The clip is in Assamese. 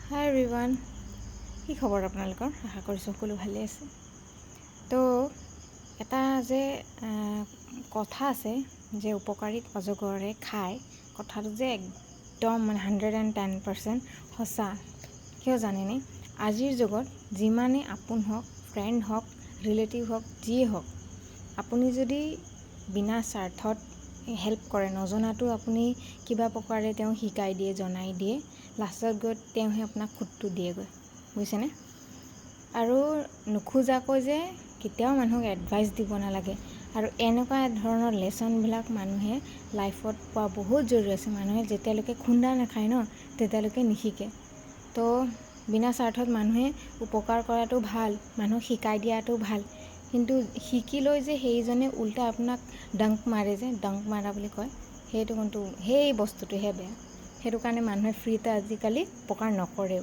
হাই এভৰিৱান, কি খবৰ আপোনালোকৰ? আশা কৰিছোঁ সকলো ভালে আছে। তো এটা যে কথা আছে যে উপকাৰীক অজগৰে খায়, কথাটো যে একদম 110% সঁচা। কিয় জানেনে? আজিৰ যুগত যিমানে আপোন হওক, ফ্ৰেণ্ড হওক, ৰিলেটিভ হওক, যিয়ে হওক, আপুনি যদি বিনা স্বাৰ্থত হেল্প কৰে, নজনাটো আপুনি কিবা প্ৰকাৰে তেওঁ শিকাই দিয়ে, জনাই দিয়ে, লাষ্টত গৈ তেওঁহে আপোনাক খুটটো দিয়েগৈ, বুজিছেনে? আৰু নোখোজাকৈ যে কেতিয়াও মানুহক এডভাইচ দিব নালাগে। আৰু এনেকুৱা ধৰণৰ লেচনবিলাক মানুহে লাইফত পোৱা বহুত জৰুৰী আছে। মানুহে যেতিয়ালৈকে খুন্দা নাখায় ন, তেতিয়ালৈকে নিশিকে। তো বিনা স্বাৰ্থত মানুহে উপকাৰ কৰাটো ভাল, মানুহক শিকাই দিয়াটো ভাল, কিন্তু শিকি লৈ যে সেইজনে উল্টা আপোনাক ডাংক মাৰে, যে ডাংক মাৰা বুলি কয়, সেইটো কিন্তু সেই বস্তুটোহে বেয়া। সেইটো কাৰণে মানুহে ফ্ৰীতে আজিকালি উপকাৰ নকৰেও।